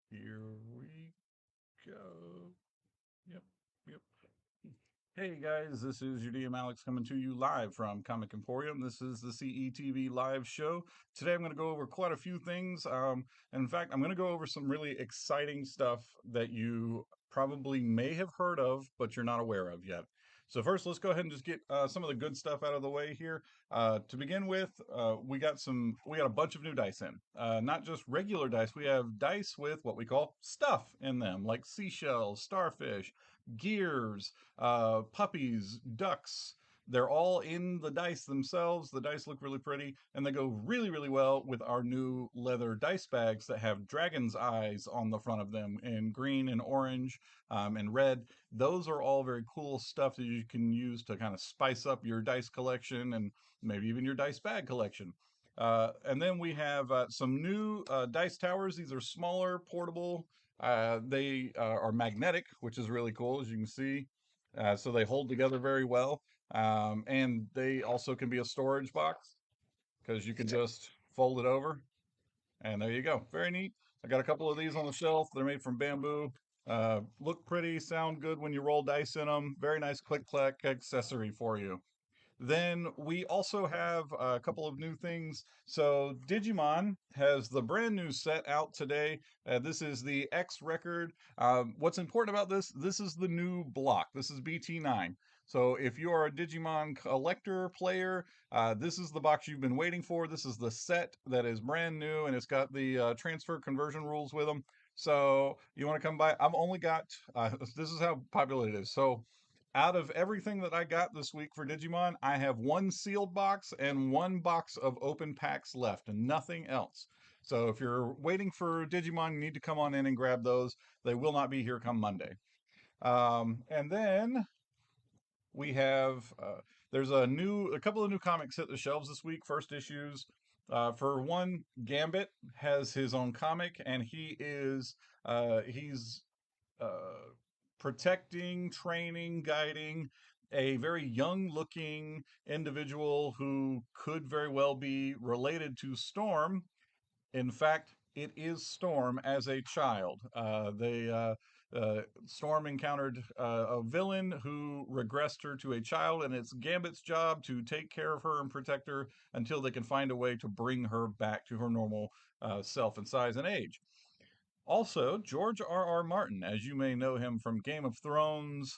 Here we go. Yep, yep. Hey guys, this is your DM Alex coming to you live from Comic Emporium. This is the CETV live show. Today I'm going to go over quite a few things. And in fact, I'm going to go over some really exciting stuff that you probably may have heard of, but you're not aware of yet. So first, let's go ahead and just get some of the good stuff out of the way here. To begin with, we got a bunch of new dice in. Not just regular dice. We have dice with what we call stuff in them, like seashells, starfish, gears, puppies, ducks. They're all in the dice themselves. The dice look really pretty, and they go really, really well with our new leather dice bags that have dragon's eyes on the front of them in green and orange and red. Those are all very cool stuff that you can use to kind of spice up your dice collection and maybe even your dice bag collection. And then we have some new dice towers. These are smaller, portable. They are magnetic, which is really cool, as you can see. So they hold together very well. And they also can be a storage box because you can just fold it over. And there you go. Very neat. I got a couple of these on the shelf. They're made from bamboo. Look pretty, sound good when you roll dice in them. Very nice click clack accessory for you. Then we also have a couple of new things. So Digimon has the brand new set out today. This is the X record. What's important about this? This is the new block. This is BT9. So if you are a Digimon collector player, this is the box you've been waiting for. This is the set that is brand new, and it's got the transfer conversion rules with them. So you want to come by? I've only got. This is how popular it is. So out of everything that I got this week for Digimon, I have one sealed box and one box of open packs left and nothing else. So if you're waiting for Digimon, you need to come on in and grab those. They will not be here come Monday. And then we have there's a couple of new comics hit the shelves this week. First issues. For one, Gambit has his own comic, and he's uh, protecting, training, guiding a very young looking individual who could very well be related to Storm. In fact, it is Storm as a child. Storm encountered a villain who regressed her to a child, and it's Gambit's job to take care of her and protect her until they can find a way to bring her back to her normal self and size and age. Also, George R. R. Martin, as you may know him from Game of Thrones,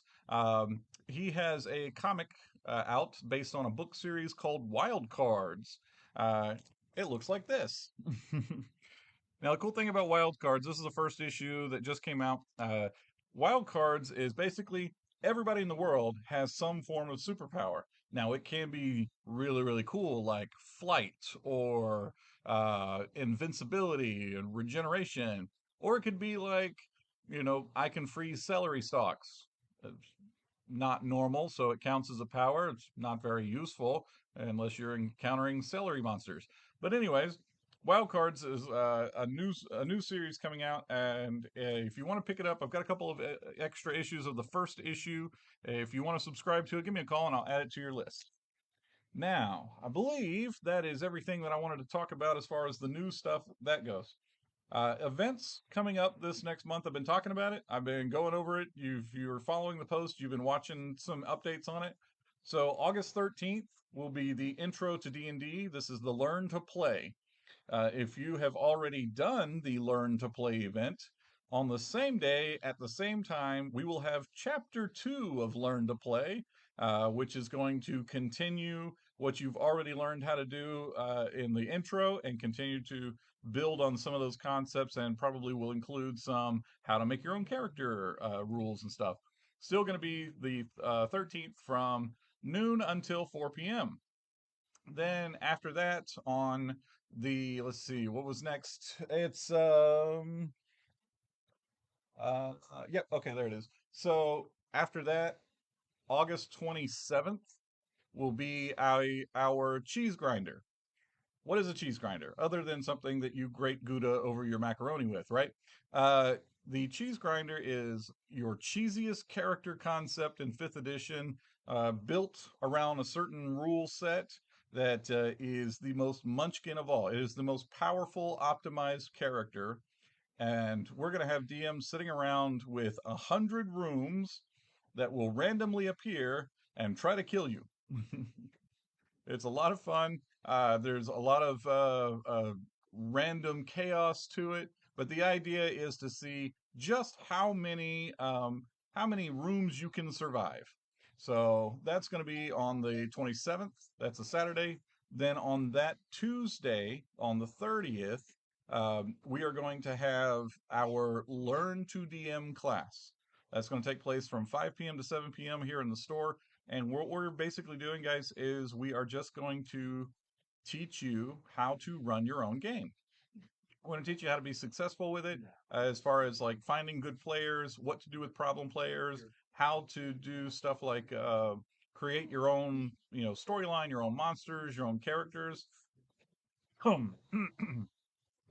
he has a comic out based on a book series called Wild Cards. Uh, it looks like this. Now, the cool thing about Wild Cards, this is the first issue that just came out. Wild Cards is basically everybody in the world has some form of superpower. Now, it can be really, really cool, like flight or invincibility and regeneration, or it could be like, I can freeze celery stalks. It's not normal, so it counts as a power. It's not very useful unless you're encountering celery monsters. But anyways, Wild Cards is a new series coming out, and if you want to pick it up, I've got a couple of extra issues of the first issue. If you want to subscribe to it, give me a call and I'll add it to your list. Now, I believe that is everything that I wanted to talk about as far as the new stuff that goes. Events coming up this next month. I've been talking about it. I've been going over it. If you're following the post, you've been watching some updates on it. So August 13th will be the intro to D&D. This is the Learn to Play. If you have already done the Learn to Play event, on the same day, at the same time, we will have Chapter 2 of Learn to Play, which is going to continue what you've already learned how to do in the intro and continue to build on some of those concepts and probably will include some how to make your own character rules and stuff. Still going to be the 13th from noon until 4 p.m. Then after that, on let's see, what was next? It's yep, okay, there it is. So after that, August 27th will be our cheese grinder. What is a cheese grinder other than something that you grate Gouda over your macaroni with, right? Uh, the cheese grinder is your cheesiest character concept in fifth edition, built around a certain rule set that is the most munchkin of all. It is the most powerful optimized character, And we're going to have DMs sitting around with 100 rooms that will randomly appear and try to kill you. It's a lot of fun. There's a lot of random chaos to it, but the idea is to see just how many rooms you can survive. So that's going to be on the 27th. That's a Saturday. Then on that Tuesday, on the 30th, we are going to have our Learn to DM class. That's going to take place from 5 p.m. to 7 p.m. here in the store. And what we're basically doing, guys, is we are just going to teach you how to run your own game. We're going to teach you how to be successful with it, as far as like finding good players, what to do with problem players, how to do stuff like create your own, storyline, your own monsters, your own characters.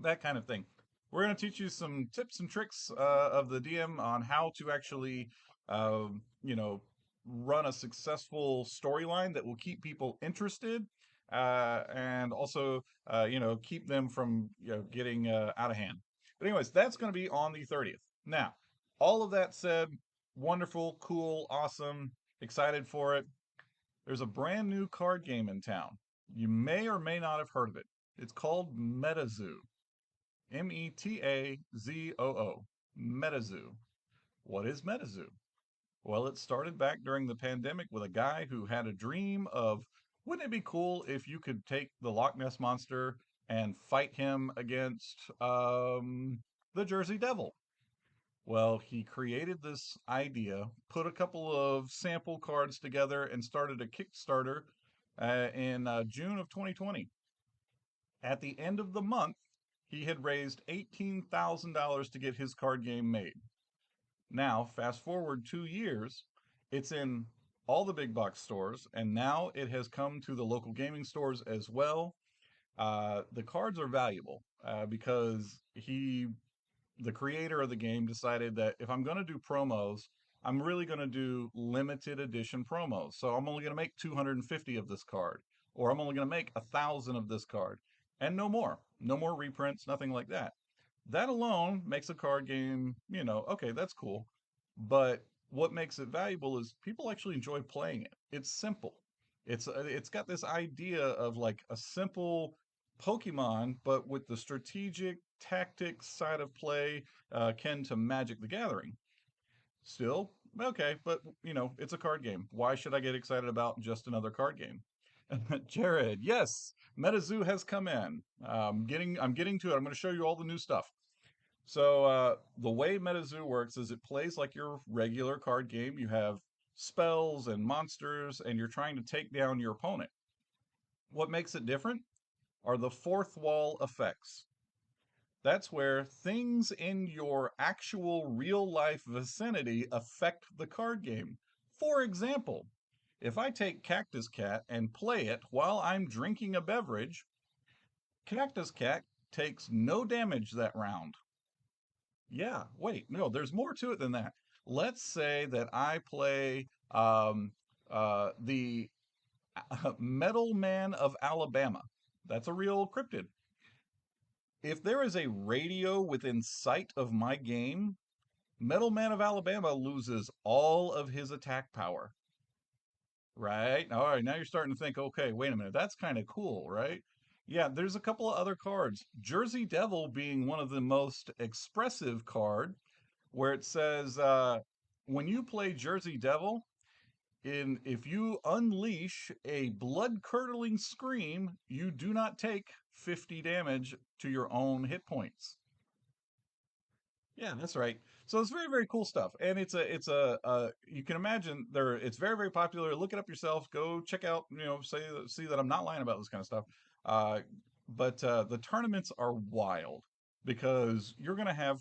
That kind of thing. We're going to teach you some tips and tricks of the DM on how to actually, you know, run a successful storyline that will keep people interested, and also, keep them from getting out of hand. But anyways, that's going to be on the 30th. Now, all of that said, wonderful, cool, awesome, excited for it. There's a brand new card game in town. You may or may not have heard of it. It's called MetaZoo. MetaZoo. MetaZoo. What is MetaZoo? Well, it started back during the pandemic with a guy who had a dream of, wouldn't it be cool if you could take the Loch Ness Monster and fight him against the Jersey Devil? Well, he created this idea, put a couple of sample cards together, and started a Kickstarter in June of 2020. At the end of the month, he had raised $18,000 to get his card game made. Now, fast forward 2 years, it's in all the big box stores, and now it has come to the local gaming stores as well. The cards are valuable because the creator of the game, decided that if I'm going to do promos, I'm really going to do limited edition promos. So I'm only going to make 250 of this card, or I'm only going to make 1,000 of this card, and no more. No more reprints, nothing like that. That alone makes a card game, okay, that's cool. But what makes it valuable is people actually enjoy playing it. It's simple. It's got this idea of like a simple Pokemon, but with the strategic tactics side of play, akin to Magic the Gathering. Still, okay, but it's a card game. Why should I get excited about just another card game? Jared, yes, MetaZoo has come in. I'm getting to it. I'm going to show you all the new stuff. So the way MetaZoo works is it plays like your regular card game. You have spells and monsters, and you're trying to take down your opponent. What makes it different are the fourth wall effects. That's where things in your actual real life vicinity affect the card game. For example, if I take Cactus Cat and play it while I'm drinking a beverage, Cactus Cat takes no damage that round. Yeah, wait, no, there's more to it than that. Let's say that I play the Metal Man of Alabama. That's a real cryptid. If there is a radio within sight of my game, Metal Man of Alabama loses all of his attack power. Right? All right, now you're starting to think, okay, wait a minute, that's kind of cool, right? Yeah, there's a couple of other cards. Jersey Devil being one of the most expressive card, where it says, when you play Jersey Devil, if you unleash a blood-curdling scream, you do not take 50 damage to your own hit points. Yeah, that's right. So it's very, very cool stuff, and you can imagine it's very, very popular. Look it up yourself. Go check out, see that I'm not lying about this kind of stuff. Uh, but the tournaments are wild because you're gonna have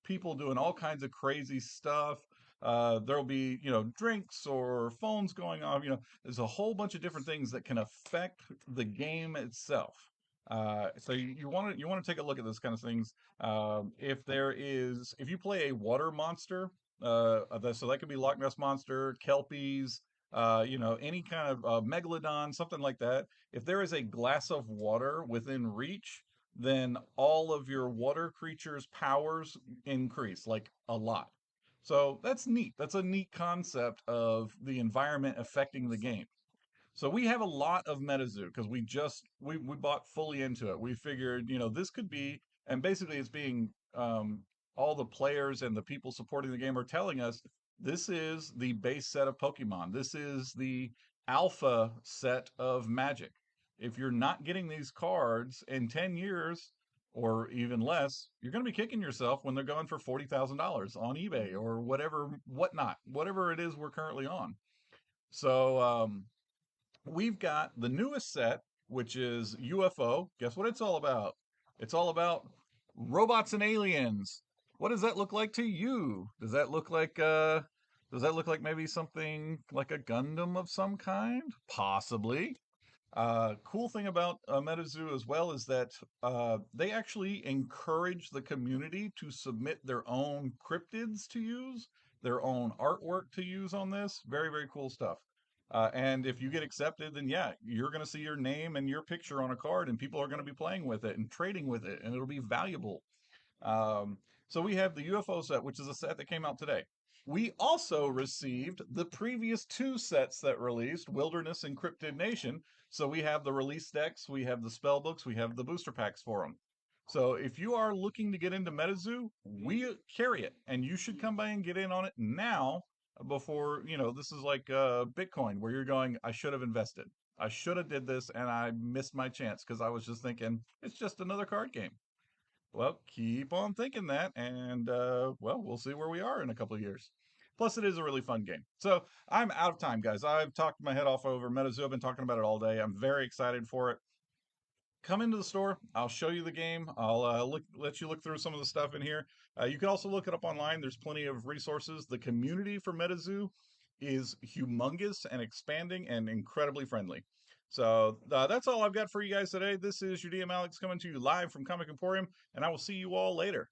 people doing all kinds of crazy stuff. There'll be drinks or phones going off. There's a whole bunch of different things that can affect the game itself. So you want to take a look at those kind of things. If you play a water monster, so that could be Loch Ness Monster, Kelpies, any kind of Megalodon, something like that. If there is a glass of water within reach, then all of your water creatures' powers increase like a lot. So that's neat. That's a neat concept of the environment affecting the game. So we have a lot of MetaZoo because we bought fully into it. We figured, this could be, and basically it's being all the players and the people supporting the game are telling us this is the base set of Pokemon. This is the alpha set of Magic. If you're not getting these cards in 10 years or even less, you're going to be kicking yourself when they're going for $40,000 on eBay or whatever it is we're currently on. So we've got the newest set, which is UFO. Guess what it's all about? It's all about robots and aliens. What does that look like to you? Does that look like maybe something like a Gundam of some kind? Possibly. Cool thing about MetaZoo as well is that they actually encourage the community to submit their own cryptids to use, their own artwork to use on this. Very, very cool stuff. And if you get accepted, then yeah, you're going to see your name and your picture on a card, and people are going to be playing with it and trading with it, and it'll be valuable. Um, so we have the UFO set, which is a set that came out today. We also received the previous two sets that released, Wilderness and Cryptid Nation. So we have the release decks, we have the spell books, we have the booster packs for them. So if you are looking to get into MetaZoo, we carry it, and you should come by and get in on it now before, this is like Bitcoin, where you're going, I should have invested. I should have did this, and I missed my chance because I was just thinking it's just another card game. Well, keep on thinking that, and well, we'll see where we are in a couple of years. Plus, it is a really fun game. So I'm out of time, guys. I've talked my head off over MetaZoo. I've been talking about it all day. I'm very excited for it. Come into the store. I'll show you the game. I'll let you look through some of the stuff in here. You can also look it up online. There's plenty of resources. The community for MetaZoo is humongous and expanding and incredibly friendly. So that's all I've got for you guys today. This is your DM Alex coming to you live from Comic Emporium, and I will see you all later.